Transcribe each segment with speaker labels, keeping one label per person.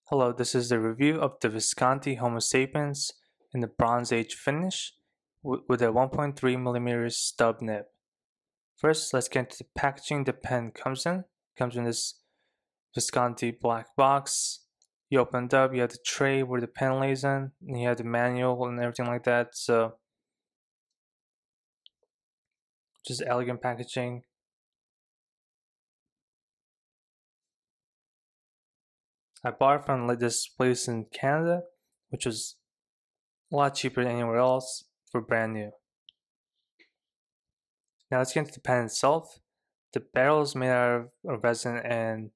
Speaker 1: Hello, this is the review of the Visconti Homo Sapiens in the Bronze Age finish with a 1.3mm stub nib. First, let's get into the packaging the pen comes in. It comes in this Visconti black box. You open it up, you have the tray where the pen lays in, and you have the manual and everything like that. So, just elegant packaging. I bought it from this place in Canada, which was a lot cheaper than anywhere else for brand new. Now let's get into the pen itself. The barrel is made out of resin and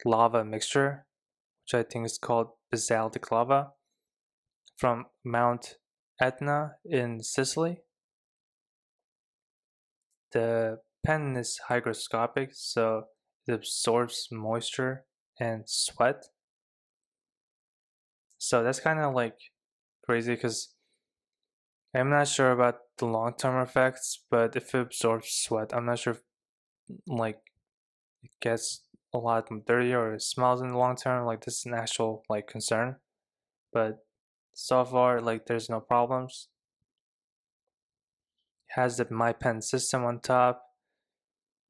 Speaker 1: lava mixture, which I think is called basaltic lava, from Mount Etna in Sicily. The pen is hygroscopic, so it absorbs moisture and sweat. So that's kind of like crazy because I'm not sure about the long-term effects, but if it absorbs sweat, I'm not sure if like it gets a lot dirty or it smells in the long term. Like this is an actual like concern, but so far like there's no problems. It has the My Pen system on top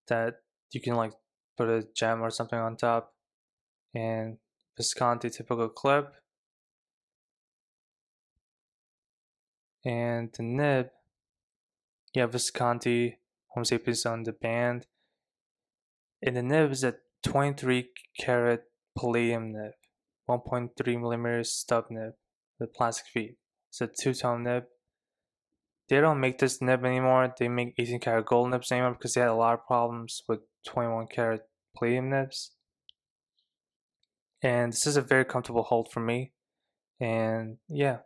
Speaker 1: that you can like put a gem or something on top, and Visconti typical clip, and the nib. Yeah, Visconti Homo Sapiens on the band, and the nib is a 23 karat palladium nib, 1.3mm stub nib with plastic feet. It's a two-tone nib. They don't make this nib anymore. They make 18 karat gold nibs anymore because they had a lot of problems with 21 karat palladium nibs. And this is a very comfortable hold for me. And yeah,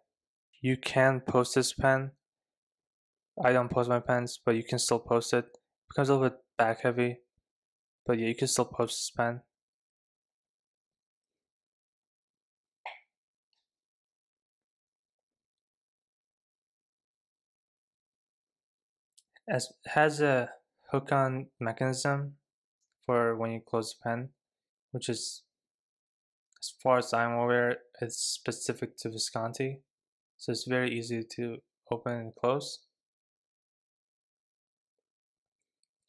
Speaker 1: you can post this pen. I don't post my pens, but you can still post it. It becomes a little bit back heavy, but yeah, you can still post this pen. It has a hook-on mechanism for when you close the pen, which is, as far as I'm aware, it's specific to Visconti. So it's very easy to open and close.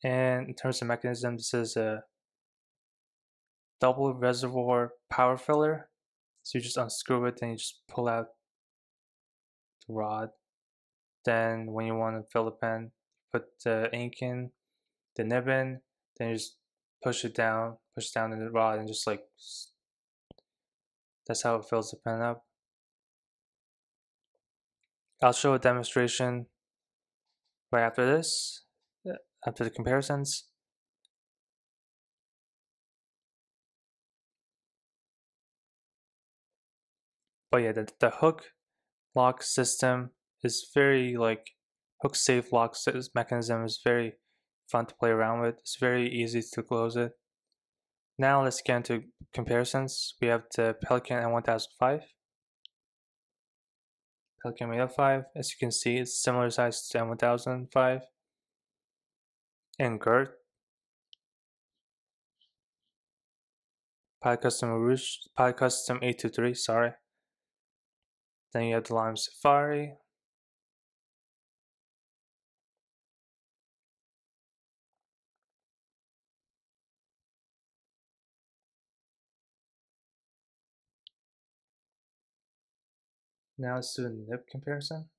Speaker 1: And in terms of mechanism, this is a double reservoir power filler. So you just unscrew it and you just pull out the rod. Then when you want to fill the pen, put the ink in, the nib in, then you just push down in the rod and just like, that's how it fills the pen up. I'll show a demonstration right after this, after the comparisons. But yeah, the hook lock system is very like hook safe lock mechanism is very fun to play around with. It's very easy to close it. Now let's get into comparisons. We have the Pelican M1005. Pelican M805, as you can see, it's similar size to M1005. And Gert, Pilot Custom Rouge, Pilot Custom 823, sorry. Then you have the Lime Safari. Now let's do a nib comparison.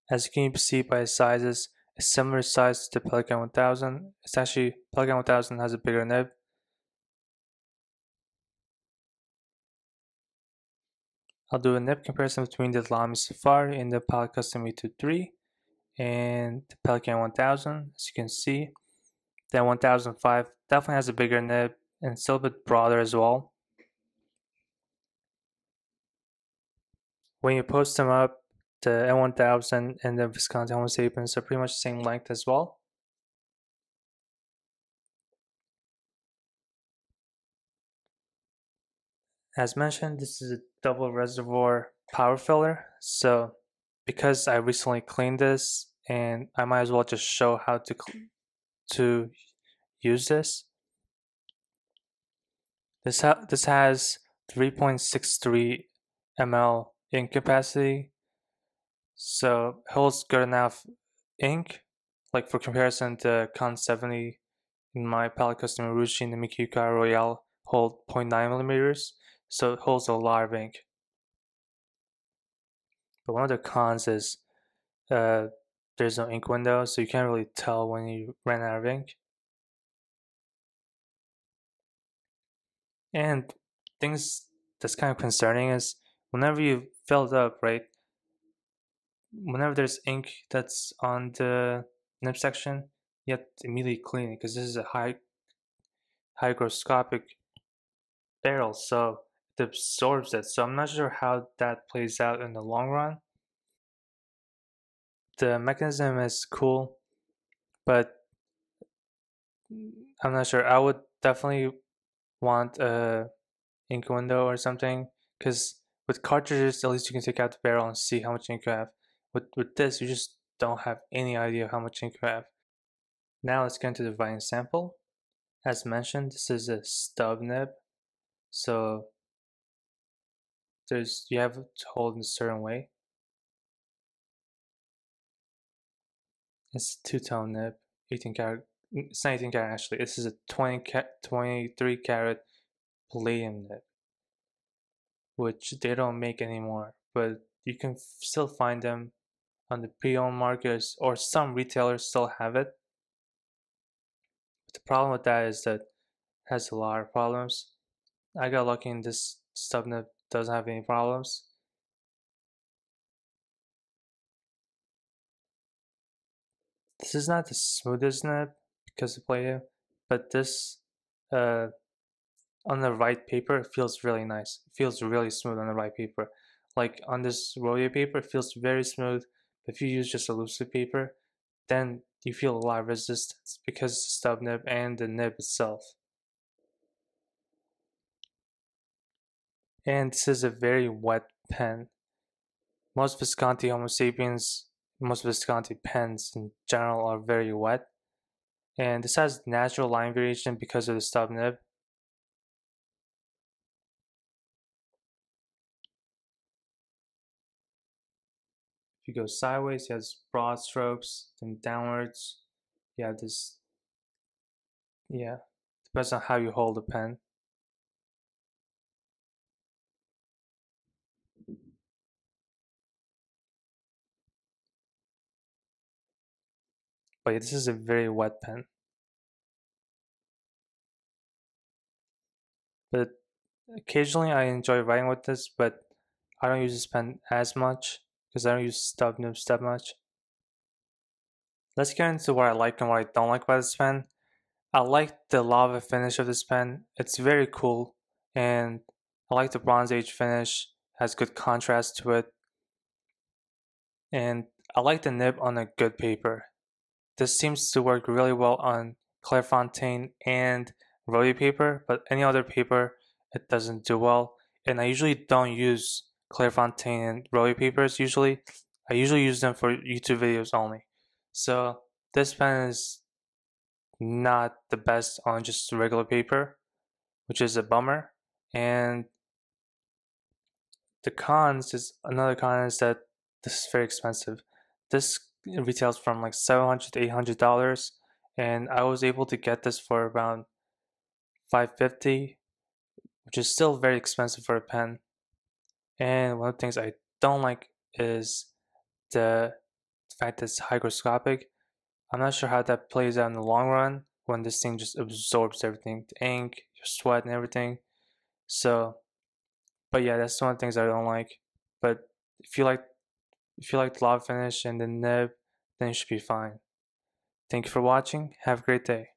Speaker 1: As you can see by the sizes, a similar size to the Pelican 1000. It's actually, Pelican 1000 has a bigger nib. I'll do a nib comparison between the Lamy Safari and the Pilot Custom E23 and the Pelican 1000. As you can see, the 1005 definitely has a bigger nib and it's still a bit broader as well. When you post them up, The N1000 and the Visconti Homo Sapiens are pretty much the same length as well. As mentioned, this is a double reservoir power filler. So because I recently cleaned this, and I might as well just show how to use this. This has 3.63 ml ink capacity, so it holds good enough ink. Like for comparison, the Con 70 in my palette customer Ruchi and the Mikika Royale hold 0.9 millimeters, so it holds a lot of ink. But one of the cons is uh, there's no ink window, so you can't really tell when you ran out of ink. And things that's kind of concerning is whenever you fill it up, right? Whenever there's ink that's on the nib section, you have to immediately clean it because this is a hygroscopic barrel, so it absorbs it. So I'm not sure how that plays out in the long run. The mechanism is cool, but I'm not sure. I would definitely want a ink window or something because with cartridges, at least you can take out the barrel and see how much ink you have. With this, you just don't have any idea how much ink you have. Now let's get into the writing sample. As mentioned, this is a stub nib, so you have to hold in a certain way. It's a two-tone nib, 18 karat. It's not 18 karat actually. This is a 23 karat palladium nib, which they don't make anymore, but you can still find them on the pre-owned markets, or some retailers still have it. But the problem with that is that it has a lot of problems. I got lucky in this stub nib doesn't have any problems. This is not the smoothest nib because of palladium, but this uh, on the right paper it feels really nice. It feels really smooth on the right paper. Like on this rodeo paper, it feels very smooth. But if you use just a loose leaf paper, then you feel a lot of resistance because it's the stub nib and the nib itself. And this is a very wet pen. Most Visconti Homo Sapiens, most Visconti pens in general are very wet. And this has natural line variation because of the stub nib. If you go sideways, you have broad strokes, then downwards, you have this, yeah, depends on how you hold the pen. But yeah, this is a very wet pen. But occasionally I enjoy writing with this, but I don't use this pen as much because I don't use stub nibs that much. Let's get into what I like and what I don't like about this pen. I like the lava finish of this pen. It's very cool, and I like the Bronze Age finish. Has good contrast to it, and I like the nib on a good paper. This seems to work really well on Clairefontaine and Rhodey paper, but any other paper it doesn't do well. And I usually don't use Clairefontaine and Rhodey papers. I usually use them for YouTube videos only. So this pen is not the best on just regular paper, which is a bummer. And the cons is another con is that this is very expensive. This retails from like $700 to $800, and I was able to get this for around $550, which is still very expensive for a pen. And one of the things I don't like is the fact that it's hygroscopic. I'm not sure how that plays out in the long run when this thing just absorbs everything, the ink, your sweat, and everything. So, but yeah, that's one of the things I don't like. But if you like the lava finish and the nib, then it should be fine. Thank you for watching. Have a great day.